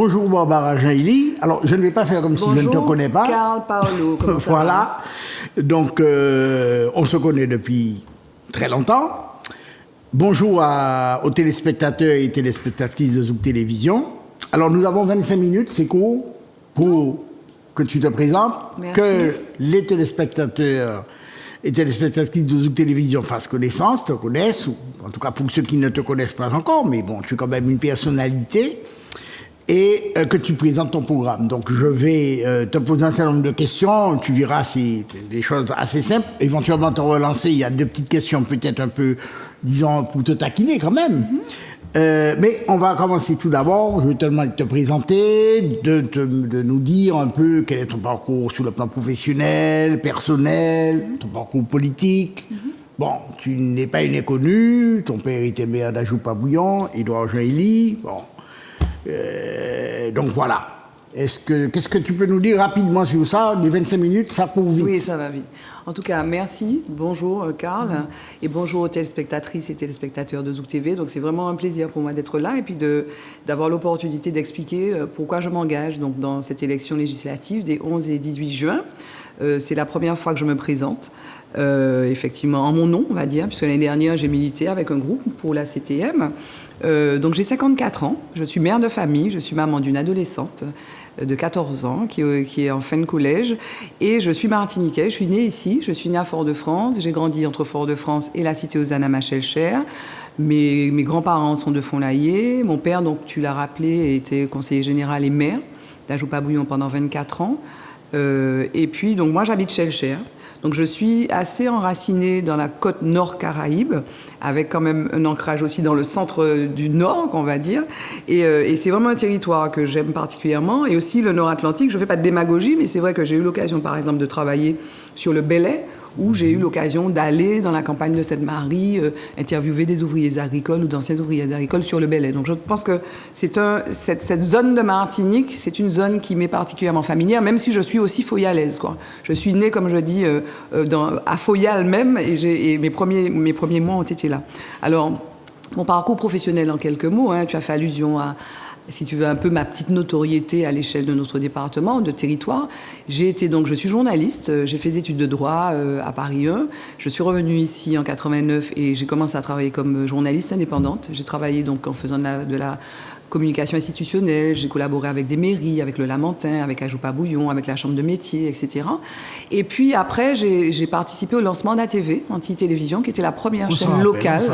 Bonjour Barbara Jaili. Alors, je ne vais pas faire comme si je ne te connais pas. Carl Paolo. Voilà. Donc, on se connaît depuis très longtemps. Bonjour aux téléspectateurs et téléspectatrices de Zouk Télévision. Alors, nous avons 25 minutes, c'est court, pour que tu te présentes, Merci. que les téléspectateurs et téléspectatrices de Zouk Télévision fassent connaissance, te connaissent, ou en tout cas pour ceux qui ne te connaissent pas encore, mais bon, tu es quand même une personnalité, et que tu présentes ton programme. Donc je vais te poser un certain nombre de questions, tu verras, c'est des choses assez simples, éventuellement te relancer, il y a deux petites questions peut-être un peu, disons, pour te taquiner quand même. Mais on va commencer tout d'abord, je vais te demander de te présenter, de nous dire un peu quel est ton parcours sur le plan professionnel, personnel, ton parcours politique. Bon, tu n'es pas une inconnue, ton père était maire d'Ajoupa-Bouillon, Édouard Jaili, bon. Donc voilà. Qu'est-ce que tu peux nous dire rapidement sur ça? Les 25 minutes, ça court vite. Oui, ça va vite. En tout cas, merci. Bonjour, Carl. Et bonjour aux téléspectatrices et téléspectateurs de Zouk TV. Donc, c'est vraiment un plaisir pour moi d'être là et puis d'avoir l'opportunité d'expliquer pourquoi je m'engage donc, dans cette élection législative des 11 et 18 juin. C'est la première fois que je me présente. Effectivement, en mon nom, on va dire, puisque l'année dernière, j'ai milité avec un groupe pour la CTM. Donc, j'ai 54 ans. Je suis mère de famille. Je suis maman d'une adolescente de 14 ans qui est en fin de collège. Et je suis martiniquaise. Je suis née ici. Je suis née à Fort-de-France. J'ai grandi entre Fort-de-France et la cité aux Anna Machel-Cher. Mes grands-parents sont de Fonlaillé. Mon père, donc, tu l'as rappelé, était conseiller général et maire d'Ajoupa-Bouillon pendant 24 ans. Et puis, donc, moi, j'habite Chelcher. Donc je suis assez enracinée dans la côte nord Caraïbe, avec quand même un ancrage aussi dans le centre du nord, qu'on va dire. Et c'est vraiment un territoire que j'aime particulièrement. Et aussi le nord Atlantique, je ne fais pas de démagogie, mais c'est vrai que j'ai eu l'occasion, par exemple, de travailler sur le Bélay, où j'ai eu l'occasion d'aller dans la campagne de Sainte-Marie, interviewer des ouvriers agricoles ou d'anciens ouvriers agricoles sur le Bélay. Donc je pense que cette zone de Martinique, c'est une zone qui m'est particulièrement familière, même si je suis aussi foyalaise, quoi. Je suis née, comme je dis, à Foyal même, et mes premiers mois ont été là. Alors, mon parcours professionnel en quelques mots, hein, tu as fait allusion à, si tu veux, un peu ma petite notoriété à l'échelle de notre département, de territoire. Je suis journaliste, j'ai fait des études de droit à Paris 1. Je suis revenue ici en 89 et j'ai commencé à travailler comme journaliste indépendante. J'ai travaillé donc en faisant de la communication institutionnelle, j'ai collaboré avec des mairies, avec le Lamentin, avec Ajoupa-Bouillon, avec la Chambre de métier, etc. Et puis après, j'ai participé au lancement d'ATV, Anti-Télévision, qui était la première chaîne locale.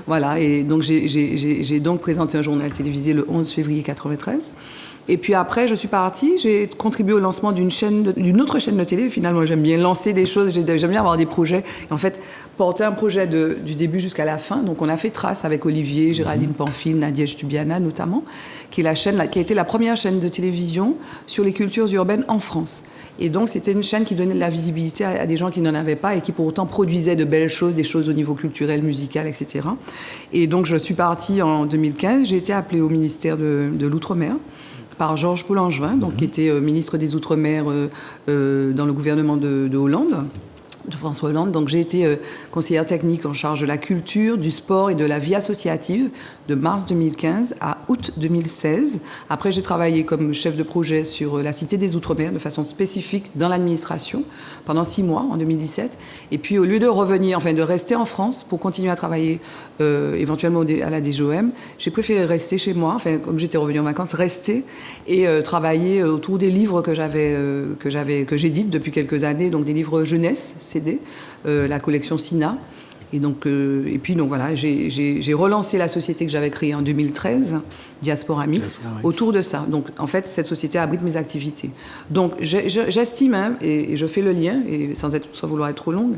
Voilà, et donc j'ai donc présenté un journal télévisé le 11 février 93. Et puis après, je suis partie, j'ai contribué au lancement d'une autre chaîne de télé. Finalement, j'aime bien lancer des choses, j'aime bien avoir des projets. Et en fait, porter un projet du début jusqu'à la fin. Donc, on a fait Trace avec Olivier, Géraldine Pamphile, Nadège Tubiana notamment, qui a été la première chaîne de télévision sur les cultures urbaines en France. Et donc, c'était une chaîne qui donnait de la visibilité à des gens qui n'en avaient pas et qui, pour autant, produisaient de belles choses, des choses au niveau culturel, musical, etc. Et donc, je suis partie en 2015. J'ai été appelée au ministère de l'Outre-mer par Georges Paul-Angevin, donc, qui était ministre des Outre-mer dans le gouvernement de Hollande, de François Hollande. Donc j'ai été conseillère technique en charge de la culture, du sport et de la vie associative de mars 2015 à août 2016. Après, j'ai travaillé comme chef de projet sur la Cité des Outre-mer de façon spécifique dans l'administration pendant 6 mois en 2017. Et puis au lieu de rester en France pour continuer à travailler éventuellement à la DGOM, j'ai préféré rester chez moi, comme j'étais revenue en vacances, rester et travailler autour des livres que j'édite depuis quelques années, donc des livres jeunesse, CD, la collection Sina. Et puis voilà, j'ai relancé la société que j'avais créée en 2013, Diaspora Mix, autour de ça. Donc en fait, cette société abrite mes activités. Donc j'estime, hein, et je fais le lien, et sans vouloir être trop longue,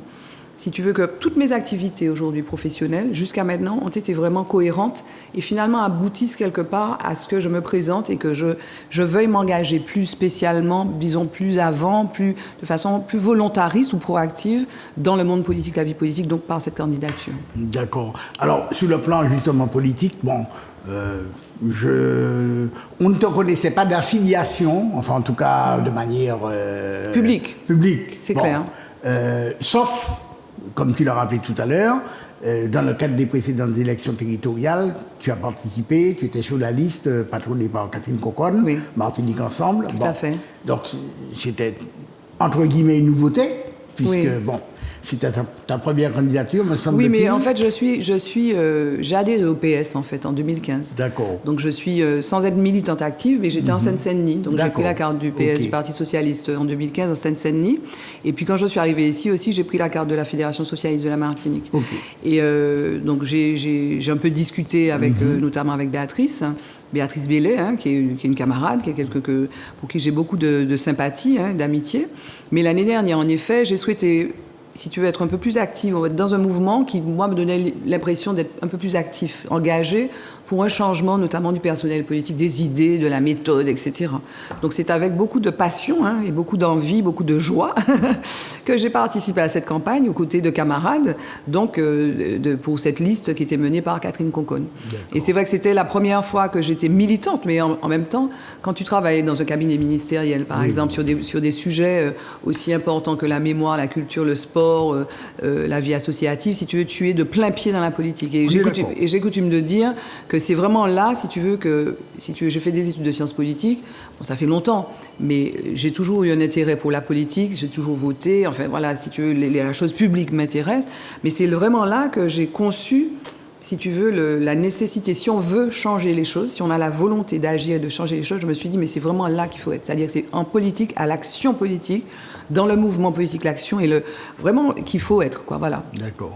si tu veux, que toutes mes activités aujourd'hui professionnelles, jusqu'à maintenant, ont été vraiment cohérentes et finalement aboutissent quelque part à ce que je me présente et que je veuille m'engager plus spécialement, disons plus avant, de façon plus volontariste ou proactive dans le monde politique, la vie politique, donc par cette candidature. D'accord. Alors, sur le plan justement politique, bon, on ne te connaissait pas d'affiliation, enfin en tout cas de manière... Publique. Publique. C'est bon, clair. Sauf, comme tu l'as rappelé tout à l'heure, dans le cadre des précédentes élections territoriales, tu as participé, tu étais sur la liste patronnée par Catherine Conconne, oui. Martinique Ensemble. Tout à fait. Donc c'était entre guillemets une nouveauté, puisque oui. bon, c'était ta première candidature, me semble-t-il. Oui, mais en fait, j'ai adhéré au PS en fait en 2015. D'accord. Donc je suis sans être militante active, mais j'étais en Seine-Saint-Denis. Donc j'ai pris la carte du PS, du Parti socialiste, en 2015 en Seine-Saint-Denis. Et puis quand je suis arrivée ici aussi, j'ai pris la carte de la Fédération socialiste de la Martinique. Okay. Et donc j'ai un peu discuté avec, notamment avec Béatrice Bellet, hein, qui est une camarade, pour qui j'ai beaucoup de sympathie, hein, d'amitié. Mais l'année dernière, en effet, j'ai souhaité, si tu veux, être un peu plus active, dans un mouvement qui, moi, me donnait l'impression d'être un peu plus actif, engagé pour un changement, notamment du personnel politique, des idées, de la méthode, etc. Donc c'est avec beaucoup de passion, hein, et beaucoup d'envie, beaucoup de joie que j'ai participé à cette campagne aux côtés de camarades, donc pour cette liste qui était menée par Catherine Conconne. Et c'est vrai que c'était la première fois que j'étais militante, mais en même temps, quand tu travailles dans un cabinet ministériel, par exemple, sur des sujets aussi importants que la mémoire, la culture, le sport, la vie associative, si tu veux, tu es de plein pied dans la politique. Et j'ai coutume de dire que c'est vraiment là, si tu veux, j'ai fait des études de sciences politiques, bon, ça fait longtemps, mais j'ai toujours eu un intérêt pour la politique, j'ai toujours voté, enfin voilà, si tu veux, la chose publique m'intéresse, mais c'est vraiment là que j'ai conçu, si tu veux, la nécessité, si on veut changer les choses, si on a la volonté d'agir et de changer les choses, je me suis dit, mais c'est vraiment là qu'il faut être. C'est-à-dire que c'est en politique, à l'action politique, dans le mouvement politique, l'action, et vraiment qu'il faut être, quoi, voilà. D'accord.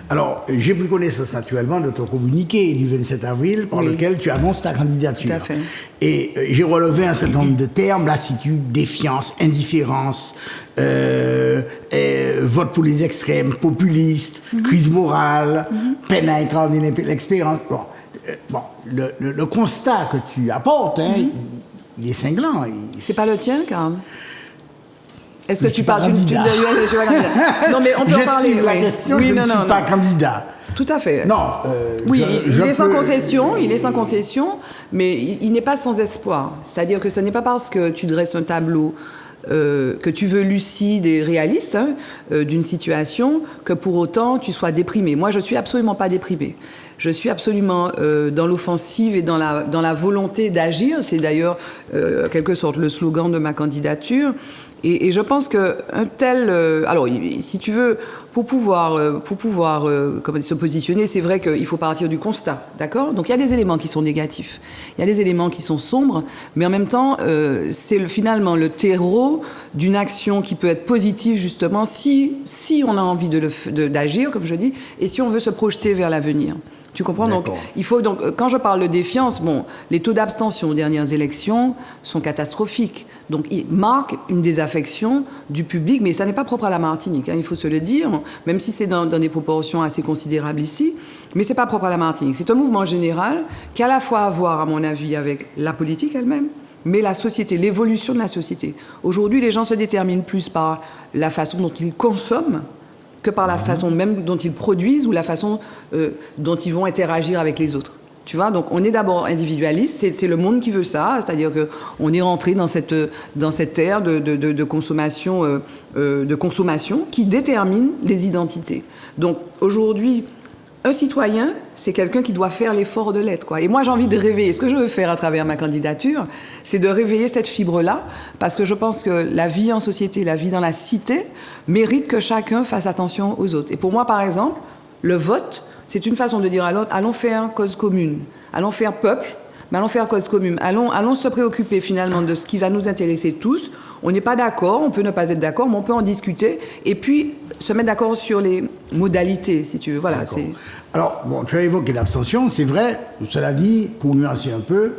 Alors, j'ai pris connaissance actuellement de ton communiqué du 27 avril, par lequel tu annonces ta candidature. Tout à fait. Et j'ai relevé un certain nombre de termes, lassitude, défiance, indifférence, vote pour les extrêmes, populistes, crise morale, peine à incarner l'expérience. Bon, le constat que tu apportes, hein, il est cinglant. C'est pas le tien, quand même. Est-ce que tu parles candidat. Non, mais on peut en parler. La question, je ne suis pas candidat. Tout à fait. Non. Oui, il est sans concession, mais il n'est pas sans espoir. C'est-à-dire que ce n'est pas parce que tu dresses un tableau que tu veux lucide et réaliste, hein, d'une situation, que pour autant tu sois déprimé. Moi, je suis absolument pas déprimée. Je suis absolument dans l'offensive et dans la volonté d'agir. C'est d'ailleurs, en quelque sorte, le slogan de ma candidature. Et je pense que un tel, alors si tu veux, pour pouvoir se positionner, c'est vrai qu'il faut partir du constat, d'accord ? Donc il y a des éléments qui sont négatifs, il y a des éléments qui sont sombres, mais en même temps, c'est finalement le terreau d'une action qui peut être positive justement si on a envie d'agir, comme je dis, et si on veut se projeter vers l'avenir. Tu comprends ? Donc, quand je parle de défiance, bon, les taux d'abstention aux dernières élections sont catastrophiques. Donc, ils marquent une désaffection du public, mais ça n'est pas propre à la Martinique, hein, il faut se le dire, même si c'est dans des proportions assez considérables ici, mais c'est pas propre à la Martinique. C'est un mouvement général qui a à la fois à voir, à mon avis, avec la politique elle-même, mais la société, l'évolution de la société. Aujourd'hui, les gens se déterminent plus par la façon dont ils consomment que par la façon même dont ils produisent ou la façon dont ils vont interagir avec les autres. Tu vois, donc on est d'abord individualiste, c'est le monde qui veut ça, c'est-à-dire qu'on est rentré dans cette ère de consommation qui détermine les identités. Donc aujourd'hui, un citoyen, c'est quelqu'un qui doit faire l'effort de l'être, quoi. Et moi, j'ai envie de réveiller. Ce que je veux faire à travers ma candidature, c'est de réveiller cette fibre-là, parce que je pense que la vie en société, la vie dans la cité, mérite que chacun fasse attention aux autres. Et pour moi, par exemple, le vote, c'est une façon de dire à l'autre, allons faire cause commune, allons faire peuple, mais allons faire cause commune. Allons se préoccuper finalement de ce qui va nous intéresser tous. On n'est pas d'accord, on peut ne pas être d'accord, mais on peut en discuter et puis se mettre d'accord sur les modalités, si tu veux. Voilà. Alors, bon, tu as évoqué l'abstention, c'est vrai. Cela dit, pour nuancer un peu,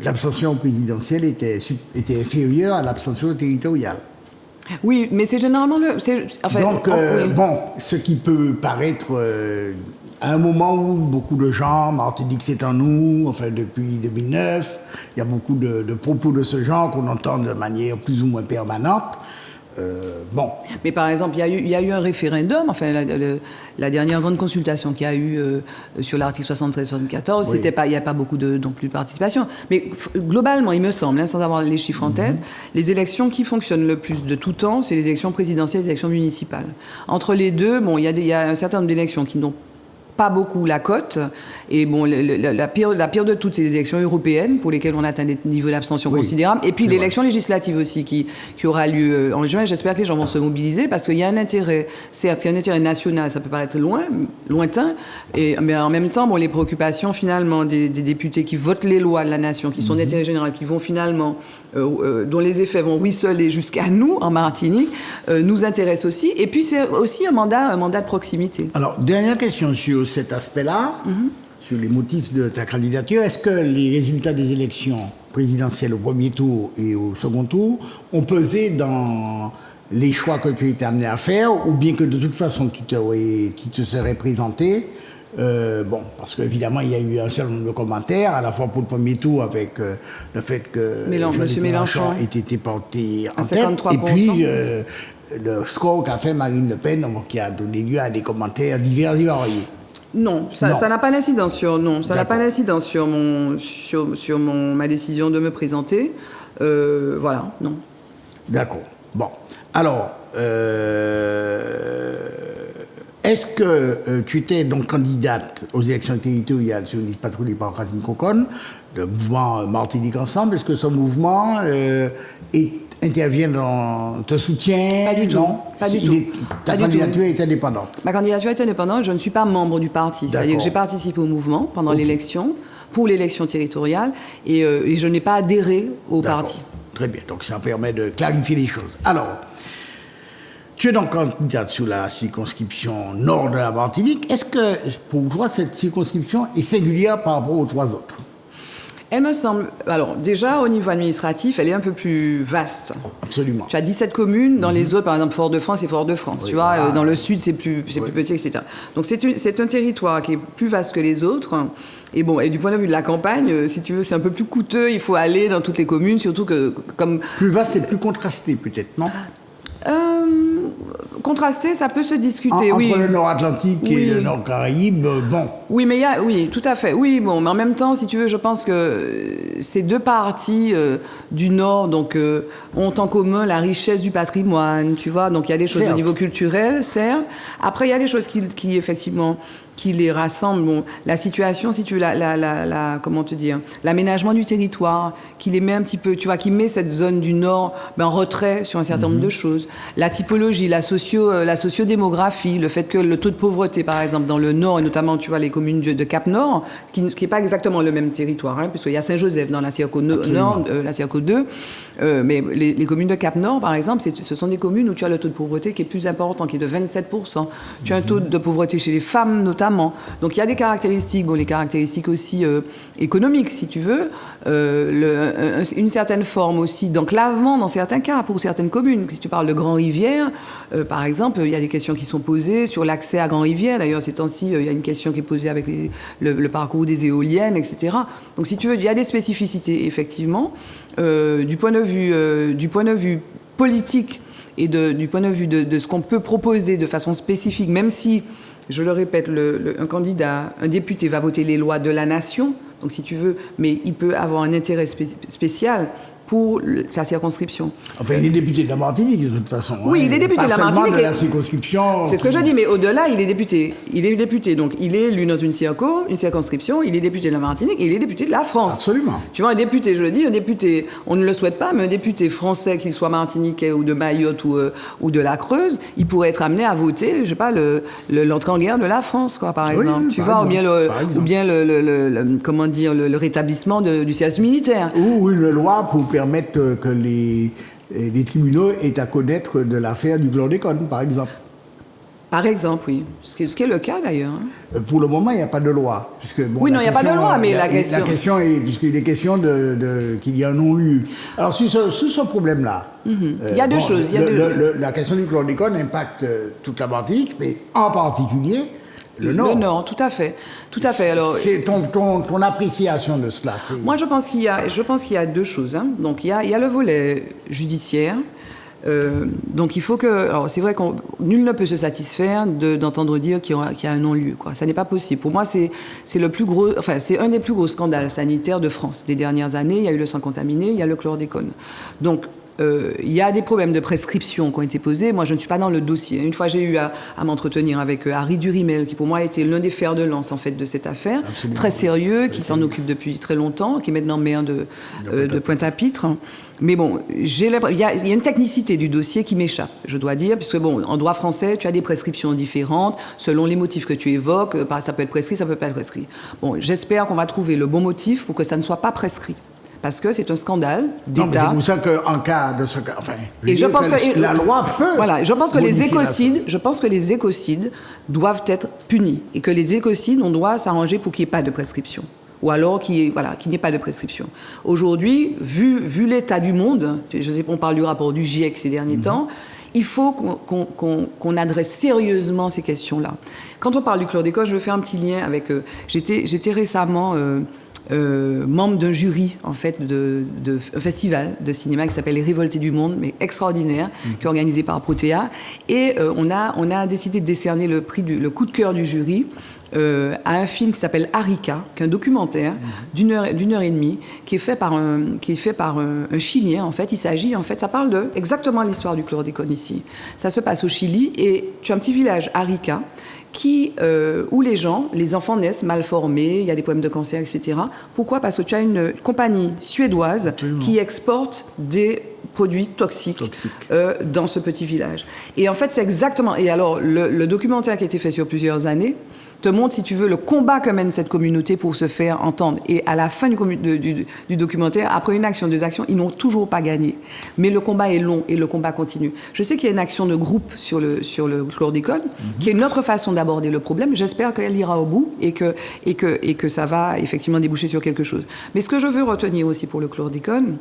l'abstention présidentielle était inférieure à l'abstention territoriale. Oui, mais c'est généralement bon, ce qui peut paraître à un moment où beaucoup de gens, Martinique c'est en nous, enfin depuis 2009, il y a beaucoup de propos de ce genre qu'on entend de manière plus ou moins permanente. bon. Mais par exemple, il y a eu un référendum, enfin la dernière grande consultation qu'il y a eu sur l'article 73-74, Oui. il n'y a pas beaucoup non plus de participation. Mais globalement, il me semble, hein, sans avoir les chiffres en tête, les élections qui fonctionnent le plus de tout temps, c'est les élections présidentielles et les élections municipales. Entre les deux, bon, il y a un certain nombre d'élections qui n'ont pas beaucoup la cote, et bon, la pire de toutes, c'est les élections européennes, pour lesquelles on atteint des niveaux d'abstention considérables, et puis l'élection législative aussi, qui aura lieu en juin. J'espère que les gens vont se mobiliser, parce qu'il y a un intérêt, certes, il y a un intérêt national, ça peut paraître lointain, mais en même temps, bon, les préoccupations, finalement, des députés qui votent les lois de la nation, qui sont d'intérêt général, qui vont finalement, dont les effets vont ruisseler jusqu'à nous, en Martinique, nous intéressent aussi, et puis c'est aussi un mandat de proximité. Alors, dernière question sur cet aspect-là, sur les motifs de ta candidature. Est-ce que les résultats des élections présidentielles au premier tour et au second tour ont pesé dans les choix que tu étais amené à faire, ou bien que de toute façon tu te serais présenté bon, parce qu'évidemment, il y a eu un certain nombre de commentaires, à la fois pour le premier tour, avec le fait que M. Mélenchon ait été porté en à tête, 53%. et puis le score qu'a fait Marine Le Pen, qui a donné lieu à des commentaires divers et variés. Non, ça n'a pas d'incidence sur ma décision de me présenter. Voilà, non. D'accord. Bon. Alors, est-ce que tu étais donc candidate aux élections territoriales sur une liste patrouille par Racine Conconne, le mouvement Martinique Ensemble? Est-ce que ce mouvement intervient te soutient? Pas du tout. Non, pas du tout. Ta candidature est indépendante. Ma candidature est indépendante. Je ne suis pas membre du parti. C'est-à-dire que j'ai participé au mouvement pendant l'élection, pour l'élection territoriale, et je n'ai pas adhéré au parti. Très bien. Donc ça permet de clarifier les choses. Alors, tu es donc candidate sur la circonscription nord de la Martinique. Est-ce que, pour toi, cette circonscription est singulière par rapport aux trois autres? Elle me semble... Alors, déjà, au niveau administratif, elle est un peu plus vaste. Absolument. Tu as 17 communes. Dans les autres, par exemple, Fort-de-France et Fort-de-France. Oui, tu vois, dans le sud, c'est plus petit, etc. Donc, c'est un territoire qui est plus vaste que les autres. Et bon, et du point de vue de la campagne, si tu veux, c'est un peu plus coûteux. Il faut aller dans toutes les communes, surtout que, comme... Plus vaste et plus contrasté, peut-être, non? Contrasté, ça peut se discuter, entre oui. le Nord-Atlantique et le Nord-Caraïbe, bon. Oui, mais oui, tout à fait. Oui, bon, mais en même temps, si tu veux, je pense que ces deux parties du Nord, donc, ont en commun la richesse du patrimoine, tu vois. Donc, il y a des choses au niveau culturel, certes. Après, il y a des choses qui effectivement, qui les rassemblent. Bon, la situation, si tu veux, comment te dire, l'aménagement du territoire, qui les met un petit peu, tu vois, qui met cette zone du Nord en retrait sur un certain nombre de choses. La typologie, la sociodémographie, le fait que le taux de pauvreté, par exemple, dans le Nord, et notamment, tu vois, les communes de Cap-Nord, qui n'est pas exactement le même territoire, hein, puisqu'il y a Saint-Joseph dans la Circo Nord, la Circo 2, mais les communes de Cap-Nord, par exemple, ce sont des communes où tu as le taux de pauvreté qui est plus important, qui est de 27%. Tu as un taux de pauvreté chez les femmes, notamment. Donc il y a des caractéristiques, les caractéristiques aussi économiques, si tu veux, une certaine forme aussi d'enclavement dans certains cas, pour certaines communes. Si tu parles de Grand-Rivière, par exemple, il y a des questions qui sont posées sur l'accès à Grand-Rivière. D'ailleurs, ces temps-ci, il y a une question qui est posée avec le parcours des éoliennes, etc. Donc si tu veux, il y a des spécificités, effectivement. Du point de vue politique et du point de vue de ce qu'on peut proposer de façon spécifique, même si, je le répète, un candidat, un député va voter les lois de la nation, donc si tu veux, mais il peut avoir un intérêt spécial pour sa circonscription. Enfin, il est député de la Martinique, de toute façon. Oui, il est député de la Martinique. Pas seulement de la circonscription. C'est ce que je dis, mais au-delà, il est député. Il est député, donc il est élu dans une circonscription, il est député de la Martinique et il est député de la France. Absolument. Tu vois, un député, je le dis, un député, on ne le souhaite pas, mais un député français, qu'il soit martiniquais ou de Mayotte ou de la Creuse, il pourrait être amené à voter, je sais pas, l'entrée en guerre de la France, quoi, par exemple. Tu vois, ou bien comment dire, le rétablissement du service militaire. Ou une loi pour permettre que les tribunaux aient à connaître de l'affaire du chlordécone, par exemple. Par exemple, oui. Ce qui est le cas, d'ailleurs. Pour le moment, il n'y a pas de loi. Puisque, bon, oui, non, il n'y a pas de loi, mais la question... La question est, puisqu'il est question qu'il y ait un non-lieu. Alors, sur ce problème-là... il y a deux choses. La question du chlordécone impacte toute la Martinique, mais en particulier... Le Nord, tout à fait. Tout à fait. Alors, c'est ton appréciation de cela. Moi, je pense qu'il y a deux choses. Hein. Donc, il y a le volet judiciaire. Donc il faut que... Alors c'est vrai que nul ne peut se satisfaire d'entendre dire qu'il y a un non-lieu, quoi. Ça n'est pas possible. Pour moi, c'est le plus gros... Enfin, c'est un des plus gros scandales sanitaires de France des dernières années. Il y a eu le sang contaminé, il y a le chlordécone. Donc... il y a des problèmes de prescription qui ont été posés. Moi, je ne suis pas dans le dossier. Une fois, j'ai eu à m'entretenir avec Harry Durimel, qui pour moi a été l'un des fers de lance en fait de cette affaire, absolument, très sérieux, qui s'en occupe depuis très longtemps, qui est maintenant maire de Pointe-à-Pitre. Mais bon, il y a une technicité du dossier qui m'échappe, je dois dire, puisque bon, en droit français, tu as des prescriptions différentes selon les motifs que tu évoques. Ça peut être prescrit, ça peut pas être prescrit. Bon, j'espère qu'on va trouver le bon motif pour que ça ne soit pas prescrit. Parce que c'est un scandale d'État. C'est pour ça qu'en cas de ce cas, enfin, je pense que la loi peut. Voilà, je pense que les écocides doivent être punis et que les écocides, on doit s'arranger pour qu'il n'y ait pas de prescription. Ou alors qu'il n'y ait pas de prescription. Aujourd'hui, vu l'état du monde, je sais qu'on parle du rapport du GIEC ces derniers temps, il faut qu'on adresse sérieusement ces questions-là. Quand on parle du chlordécone, je veux faire un petit lien avec... J'étais récemment... membre d'un jury en fait un festival de cinéma qui s'appelle Les Révoltés du Monde, mais extraordinaire, qui est organisé par Protea, et on a décidé de décerner le coup de cœur du jury à un film qui s'appelle Arica, qui est un documentaire d'une heure et demie, qui est fait par un Chilien. En fait, ça parle exactement l'histoire du chlordécone ici. Ça se passe au Chili, et tu as un petit village, Arica, où les enfants naissent mal formés, il y a des problèmes de cancer, etc. Pourquoi ? Parce que tu as une compagnie suédoise qui exporte des produits toxiques. Dans ce petit village. Et en fait, c'est exactement... Et alors, le documentaire qui a été fait sur plusieurs années te montre, si tu veux, le combat que mène cette communauté pour se faire entendre. Et à la fin du documentaire, après une action, deux actions, ils n'ont toujours pas gagné. Mais le combat est long et le combat continue. Je sais qu'il y a une action de groupe sur le chlordécone, qui est une autre façon d'aborder le problème. J'espère qu'elle ira au bout et que ça va effectivement déboucher sur quelque chose. Mais ce que je veux retenir aussi pour le chlordécone,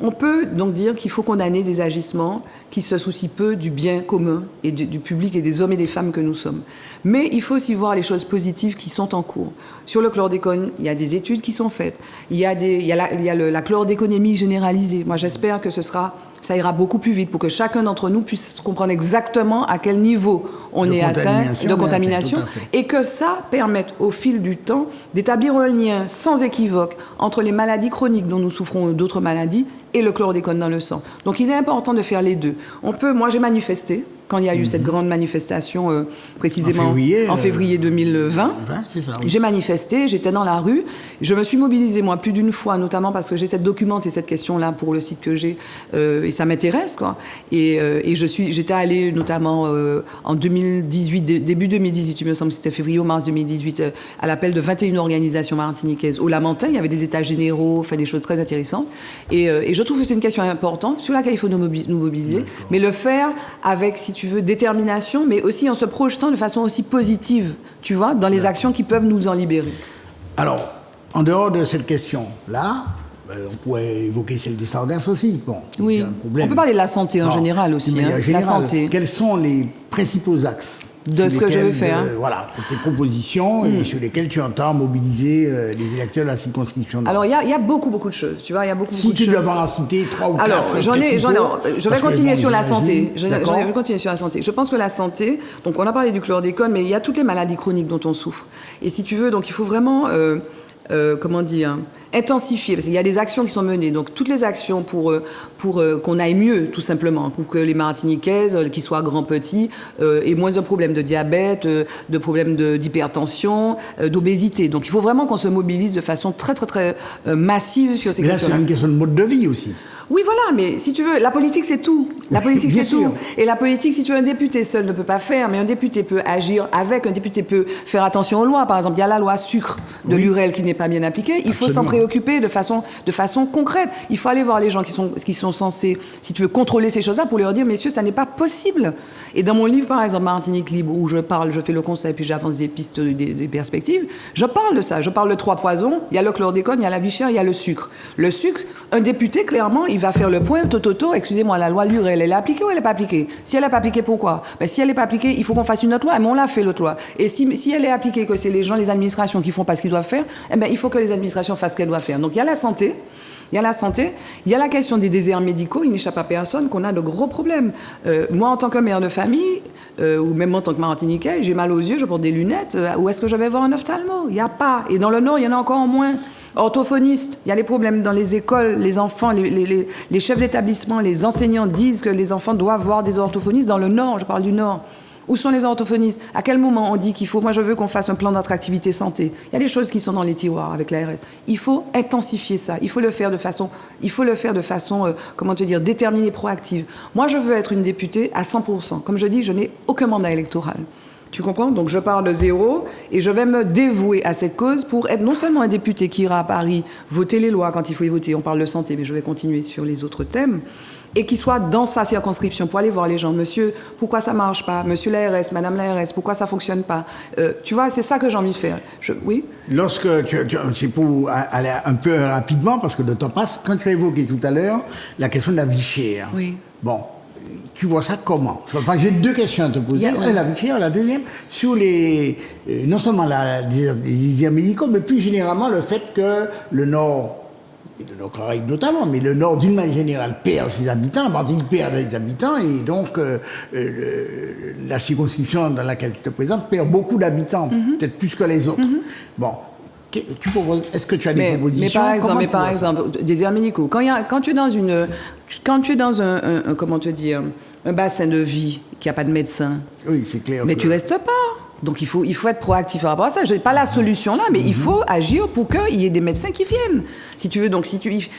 on peut donc dire qu'il faut condamner des agissements qui se soucient peu du bien commun et du public et des hommes et des femmes que nous sommes. Mais il faut aussi voir les choses positives qui sont en cours. Sur le chlordécone, il y a des études qui sont faites. Il y a la chlordéconémie généralisée. Moi, j'espère que ça ira beaucoup plus vite pour que chacun d'entre nous puisse comprendre exactement à quel niveau on est atteint de contamination et que ça permette au fil du temps d'établir un lien sans équivoque entre les maladies chroniques dont nous souffrons ou d'autres maladies et le chlordécone dans le sang. Donc il est important de faire les deux. Moi j'ai manifesté quand il y a eu cette grande manifestation précisément en février 2020. C'est ça, oui. J'ai manifesté, j'étais dans la rue, je me suis mobilisée moi plus d'une fois, notamment parce que j'ai documenté cette question-là pour le site que j'ai et ça m'intéresse quoi. Et j'étais allée notamment en 2018, début 2018, il me semble que c'était février ou mars 2018, à l'appel de 21 organisations martiniquaises au Lamentin. Il y avait des états généraux, des choses très intéressantes. Et je trouve que c'est une question importante sur laquelle il faut nous mobiliser, mais le faire avec, si tu veux, détermination, mais aussi en se projetant de façon aussi positive, tu vois, dans les actions qui peuvent nous en libérer. Alors, en dehors de cette question-là, on pourrait évoquer celle des sargasses aussi. Bon, oui, on peut parler de la santé en général aussi. La santé. Quels sont les principaux axes de ce que je veux faire. Voilà, tes propositions et sur lesquelles tu entends mobiliser les électeurs de la circonscription. Alors, il y a beaucoup de choses. Tu vois, il y a beaucoup de choses. Si tu devais en citer 3 ou 4. Alors, je vais continuer sur la santé. Je vais continuer sur la santé. Je pense que la santé, donc on a parlé du chlordécone, mais il y a toutes les maladies chroniques dont on souffre. Et si tu veux, donc il faut vraiment... intensifier, parce qu'il y a des actions qui sont menées, donc toutes les actions pour qu'on aille mieux, tout simplement, pour que les Martiniquaises, qu'ils soient grands, petits, aient moins de problèmes de diabète, de problèmes d'hypertension, d'obésité. Donc il faut vraiment qu'on se mobilise de façon très très très massive sur ces questions. Là, c'est une question de mode de vie aussi. Oui, voilà, mais si tu veux, la politique, c'est tout. La politique, c'est tout. Et la politique, si tu veux, un député seul ne peut pas faire, mais un député peut agir avec, un député peut faire attention aux lois. Par exemple, il y a la loi sucre de l'UREL qui n'est pas bien appliquée. Il faut s'en préoccuper de façon concrète. Il faut aller voir les gens qui sont censés, si tu veux, contrôler ces choses-là pour leur dire, messieurs, ça n'est pas possible. Et dans mon livre, par exemple, Martinique libre, où je fais le conseil, puis j'avance des pistes, des perspectives, je parle de ça. Je parle de 3 poisons. Il y a le chlordécone, il y a la vie chère, il y a le sucre. Le sucre, un député, clairement, il va faire le point, excusez-moi, la loi Lurel, elle est appliquée ou elle n'est pas appliquée? Si elle n'est pas appliquée, pourquoi? Si elle n'est pas appliquée, il faut qu'on fasse une autre loi, mais on l'a fait l'autre loi. Et si elle est appliquée, que c'est les administrations qui font pas ce qu'ils doivent faire, il faut que les administrations fassent ce qu'elles doivent faire. Donc il y a la santé, Il y a la santé, il y a la question des déserts médicaux, il n'échappe à personne qu'on a de gros problèmes. Moi, en tant que mère de famille, ou même en tant que Martiniquais, j'ai mal aux yeux, je porte des lunettes, où est-ce que je vais voir un ophtalmo? Il n'y a pas. Et dans le Nord, il y en a encore moins. Orthophoniste, il y a les problèmes dans les écoles, les enfants, les chefs d'établissement, les enseignants disent que les enfants doivent voir des orthophonistes dans le Nord, je parle du Nord. Où sont les orthophonistes? À quel moment on dit qu'il faut... Moi, je veux qu'on fasse un plan d'attractivité santé. Il y a des choses qui sont dans les tiroirs avec l'ARS. Il faut intensifier ça. Il faut le faire de façon, comment te dire, déterminée, proactive. Moi, je veux être une députée à 100%. Comme je dis, je n'ai aucun mandat électoral. Tu comprends? Donc je pars de zéro et je vais me dévouer à cette cause pour être non seulement un député qui ira à Paris voter les lois quand il faut y voter, on parle de santé, mais je vais continuer sur les autres thèmes, et qui soit dans sa circonscription pour aller voir les gens. Monsieur, pourquoi ça marche pas? Monsieur l'ARS, madame l'ARS, pourquoi ça fonctionne pas? Tu vois, c'est ça que j'ai envie de faire. Oui? Lorsque c'est pour aller un peu rapidement, parce que le temps passe, quand tu as évoqué tout à l'heure la question de la vie chère. Oui. Bon. Tu vois ça comment? Enfin, j'ai deux questions à te poser. La vie chère, la deuxième, sur non seulement les déserts médicaux, mais plus généralement le fait que le Nord, et le Nord-Caraïbes notamment, mais le Nord d'une manière générale perd ses habitants, la Martinique perd des habitants, et donc la circonscription dans laquelle tu te présentes perd beaucoup d'habitants, peut-être plus que les autres. Bon. Est-ce que tu as des propositions? Mais par exemple, déserts médicaux. Quand tu es dans un comment te dire, un bassin de vie qui n'a pas de médecin. Oui, c'est clair. Mais tu restes pas. Donc il faut être proactif par rapport à ça. Je n'ai pas la solution là, mais il faut agir pour qu'il y ait des médecins qui viennent. Si tu veux, donc si tu dis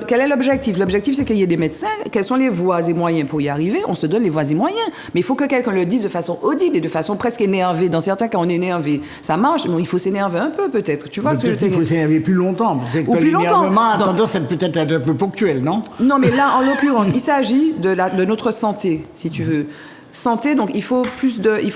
quel est l'objectif? L'objectif c'est qu'il y ait des médecins. Quelles sont les voies et moyens pour y arriver? On se donne les voies et moyens. Mais il faut que quelqu'un le dise de façon audible et de façon presque énervée. Dans certains cas, on est énervé. Ça marche, mais il faut s'énerver un peu peut-être. Tu vois ce que je veux dire? Il faut s'énerver plus longtemps. Ou plus longtemps. L'énervement a tendance à peut-être être un peu ponctuel, non? Non, mais là, en l'occurrence, il s'agit de notre santé, si tu veux. Santé, donc il faut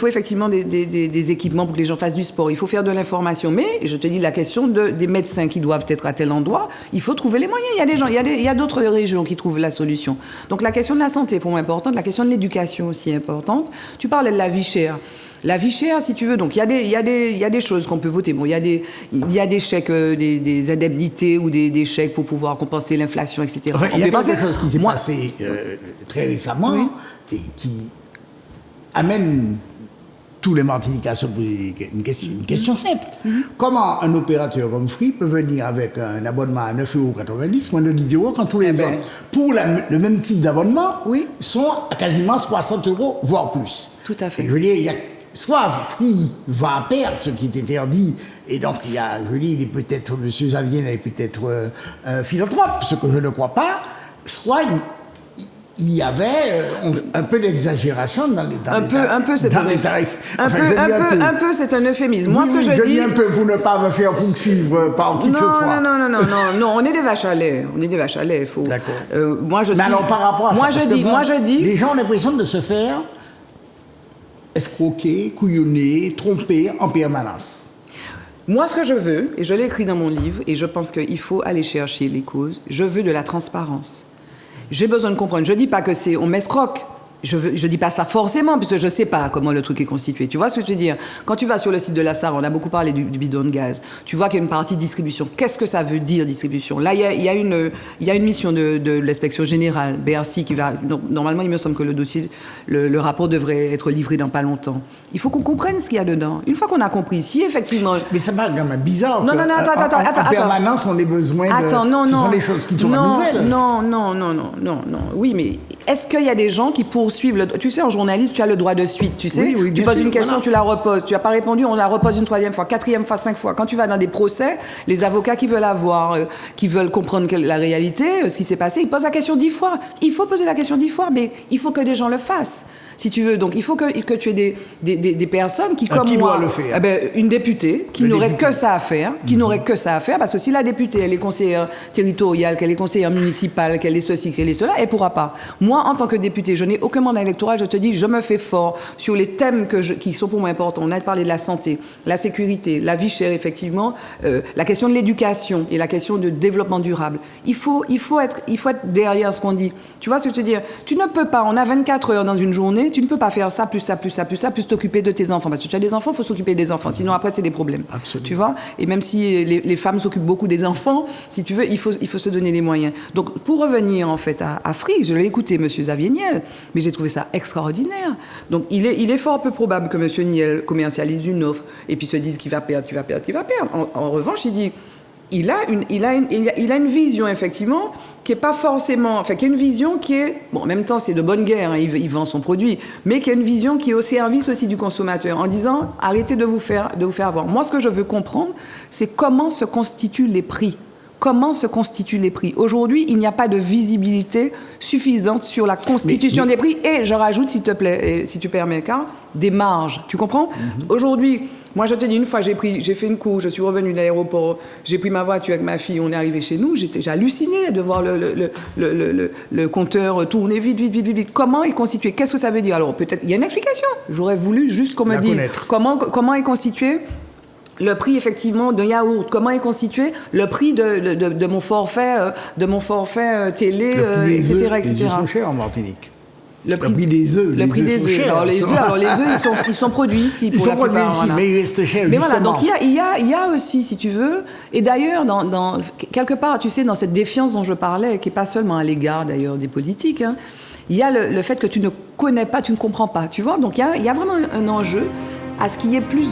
effectivement des équipements pour que les gens fassent du sport. Il faut faire de l'information. Mais je te dis la question des médecins qui doivent être à tel endroit. Il faut trouver les moyens. Il y a des gens, il y a d'autres régions qui trouvent la solution. Donc la question de la santé est pour moi importante. La question de l'éducation aussi est importante. Tu parlais de la vie chère. La vie chère, si tu veux, donc il y a des choses qu'on peut voter. Bon, il y a des chèques, des indemnités ou des chèques pour pouvoir compenser l'inflation, etc. Enfin, il y a quelque chose qui s'est passé très récemment, oui, et qui amène tous les Martiniquais à se poser une question simple. Comment un opérateur comme Free peut venir avec un abonnement à 9,90 €, moins de 10 € quand tous les autres, pour le même type d'abonnement, sont à quasiment 60 €, voire plus. Tout à fait. Et je veux dire, il y a soit Free va à perte, ce qui est interdit, et donc il y a, je veux dire, il est peut-être, M. Xavier est peut-être un philanthrope, ce que je ne crois pas, soit il y avait un peu d'exagération dans les tarifs. Un peu, c'est un euphémisme. Moi, ce que je dis... un peu pour ne pas me faire poursuivre par qui que ce soit. Non, on est des vaches à lait. Il faut... D'accord. Mais alors, par rapport à ça, je dis... Les gens ont l'impression de se faire escroquer, couillonner, tromper en permanence. Moi, ce que je veux, et je l'ai écrit dans mon livre, et je pense qu'il faut aller chercher les causes, je veux de la transparence. J'ai besoin de comprendre. Je dis pas que on m'escroque. Je dis pas ça forcément, puisque je sais pas comment le truc est constitué. Tu vois ce que je veux dire? Quand tu vas sur le site de la SAR, on a beaucoup parlé du bidon de gaz. Tu vois qu'il y a une partie distribution. Qu'est-ce que ça veut dire, distribution? Là, il y a une mission de l'inspection générale, Bercy, qui va... Normalement, il me semble que le dossier, le rapport devrait être livré dans pas longtemps. Il faut qu'on comprenne ce qu'il y a dedans. Une fois qu'on a compris, si effectivement... Mais ça paraît quand même bizarre. Non, attends. En permanence, on a besoin de... Ce sont des choses qui sont pas nouvelles. Non. Oui, mais est-ce qu'il y a des gens qui poursuivent tu sais, en journaliste, tu as le droit de suite, tu sais. Oui, tu poses une question, tu la reposes. Tu n'as pas répondu, on la repose une troisième fois, quatrième fois, 5 fois. Quand tu vas dans des procès, les avocats qui veulent qui veulent comprendre la réalité, ce qui s'est passé, ils posent la question 10 fois. Il faut poser la question 10 fois, mais il faut que des gens le fassent. Si tu veux, donc il faut que tu aies des personnes qui, comme moi, doit le faire. Une députée qui n'aurait que ça à faire, parce que si la députée, elle est conseillère territoriale, qu'elle est conseillère municipale, qu'elle est ceci, qu'elle est cela, elle pourra pas. Moi, moi, en tant que député, je n'ai aucun mandat électoral, je te dis, je me fais fort sur les thèmes qui sont pour moi importants. On a parlé de la santé, la sécurité, la vie chère, effectivement, la question de l'éducation et la question de développement durable. Il faut être derrière ce qu'on dit. Tu vois ce que je veux dire? Tu ne peux pas, on a 24 heures dans une journée, tu ne peux pas faire ça, plus ça, plus ça, plus ça, plus t'occuper de tes enfants. Parce que tu as des enfants, il faut s'occuper des enfants. Sinon, après, c'est des problèmes. Absolument. Tu vois? Et même si les femmes s'occupent beaucoup des enfants, si tu veux, il faut se donner les moyens. Donc, pour revenir, en fait, à Free, je l'ai écouté, M. Xavier Niel, mais j'ai trouvé ça extraordinaire. Donc, il est fort peu probable que M. Niel commercialise une offre et puis se dise qu'il va perdre. En revanche, il dit... Il a une vision, effectivement, qui est pas forcément... Enfin, qui est une vision qui est... Bon, en même temps, c'est de bonne guerre, hein, il vend son produit, mais qui a une vision qui est au service aussi du consommateur, en disant, arrêtez de vous faire avoir. Moi, ce que je veux comprendre, c'est comment se constituent les prix. Comment se constituent les prix? Aujourd'hui, il n'y a pas de visibilité suffisante sur la constitution des prix. Et je rajoute, s'il te plaît, et si tu permets, Karl, des marges. Tu comprends? Aujourd'hui, moi, je te dis, une fois, j'ai fait une course, je suis revenue de l'aéroport, j'ai pris ma voiture avec ma fille, on est arrivé chez nous, j'ai halluciné de voir le compteur tourner vite. Comment est constitué? Qu'est-ce que ça veut dire? Alors, peut-être, il y a une explication. J'aurais voulu juste qu'on me dise comment est constitué le prix, effectivement, d'un yaourt. Comment est constitué le prix de mon forfait, télé, etc. Les œufs sont chers en Martinique. Le prix des œufs. Le prix des œufs. Alors les œufs, ils sont produits ici pour la plupart. Voilà. Mais ils restent chers. Mais voilà, donc il y a aussi, si tu veux, et d'ailleurs, dans quelque part, tu sais, dans cette défiance dont je parlais, qui est pas seulement à l'égard d'ailleurs des politiques, hein, il y a le fait que tu ne connais pas, tu ne comprends pas, tu vois. Donc il y a vraiment un enjeu à ce qu'il y ait plus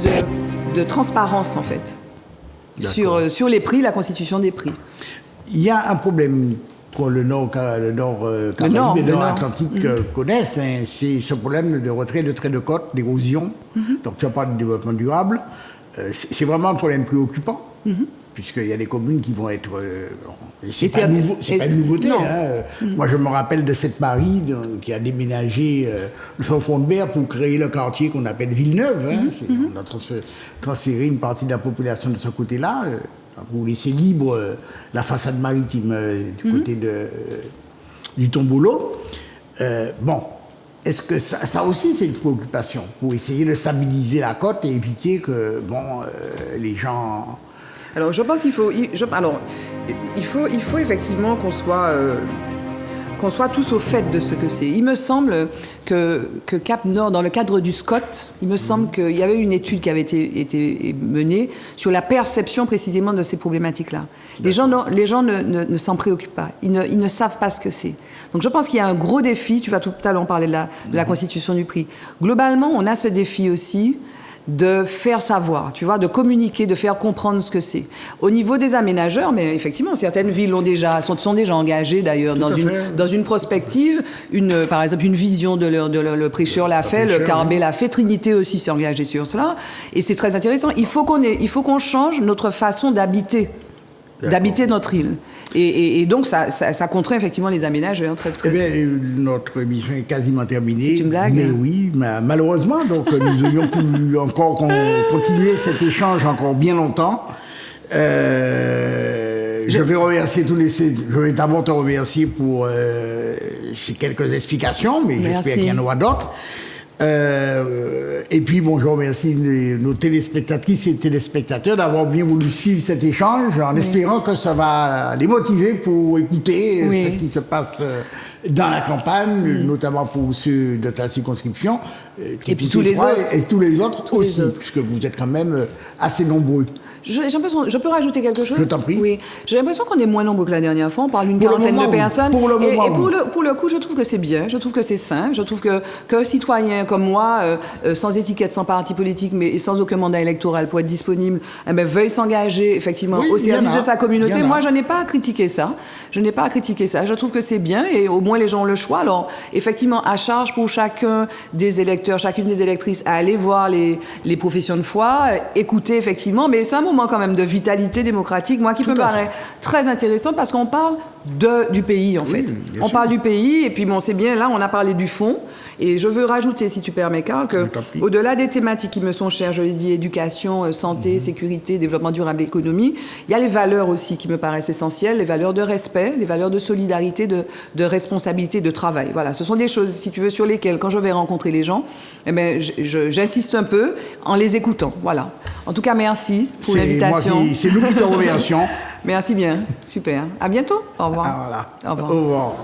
de transparence en fait sur les prix, la constitution des prix. Il y a un problème que le Nord Caraïbes et le Nord Atlantique connaissent, hein, c'est ce problème de retrait de trait de côte, d'érosion. Donc tu as parlé de développement durable. C'est vraiment un problème préoccupant, puisqu'il y a des communes qui vont être... c'est pas une nouveauté. Hein. Moi, je me rappelle de cette Marie qui a déménagé de son fond de mer pour créer le quartier qu'on appelle Villeneuve. Hein. On a transféré une partie de la population de ce côté-là pour laisser libre la façade maritime du côté du Tombolo. Bon, est-ce que ça aussi c'est une préoccupation pour essayer de stabiliser la côte et éviter que les gens... Alors, je pense qu'il faut... il faut effectivement qu'on soit tous au fait de ce que c'est. Il me semble que Cap Nord, dans le cadre du SCOT, il me semble qu'il y avait une étude qui avait été menée sur la perception précisément de ces problématiques-là. Les gens ne s'en préoccupent pas. Ils ne savent pas ce que c'est. Donc je pense qu'il y a un gros défi. Tu vas tout à l'heure parler de la constitution du prix. Globalement, on a ce défi aussi de faire savoir, tu vois, de communiquer, de faire comprendre ce que c'est. Au niveau des aménageurs, mais effectivement, certaines villes sont déjà engagées d'ailleurs dans une prospective, par exemple une vision de le Prêcheur l'a fait, le Carbet l'a fait, Trinité aussi s'est engagée sur cela, et c'est très intéressant. Il faut qu'on change notre façon d'habiter notre île. Et donc, ça contraint effectivement les aménageurs. Eh bien, notre émission est quasiment terminée. C'est une blague? Mais oui, malheureusement. Donc, nous aurions pu encore continuer cet échange encore bien longtemps. Je vais d'abord te remercier pour ces quelques explications, mais j'espère qu'il y en aura d'autres. Et puis, je remercie nos téléspectatrices et téléspectateurs d'avoir bien voulu suivre cet échange en espérant que ça va les motiver pour écouter ce qui se passe dans la campagne, notamment pour ceux de ta circonscription, et puis tous les autres aussi, puisque vous êtes quand même assez nombreux. J'ai l'impression, je peux rajouter quelque chose? Je t'en prie. Oui. J'ai l'impression qu'on est moins nombreux que la dernière fois. On parle d'une quarantaine de personnes. Pour le moment, et pour le coup, je trouve que c'est bien. Je trouve que c'est sain. Je trouve qu'un citoyen comme moi, sans étiquette, sans parti politique, mais sans aucun mandat électoral pour être disponible, veuille s'engager effectivement au service de sa communauté. Moi, je n'ai pas à critiquer ça. Je trouve que c'est bien et au moins les gens ont le choix. Alors, effectivement, à charge pour chacun des électeurs, chacune des électrices, à aller voir les professions de foi, écouter effectivement, mais c'est un moment quand même de vitalité démocratique, moi qui me paraît très intéressant parce qu'on parle du pays en fait. On parle du pays et puis c'est bien, là on a parlé du fond Et je veux rajouter, si tu permets, Karl, que au-delà des thématiques qui me sont chères, je l'ai dit, éducation, santé, sécurité, développement durable, économie, il y a les valeurs aussi qui me paraissent essentielles, les valeurs de respect, les valeurs de solidarité, de responsabilité, de travail. Voilà, ce sont des choses, si tu veux, sur lesquelles, quand je vais rencontrer les gens, eh ben, j'insiste un peu en les écoutant. Voilà. En tout cas, merci pour l'invitation. C'est nous qui te remercions. Merci bien, super. À bientôt. Au revoir. Ah, voilà. Au revoir. Au revoir.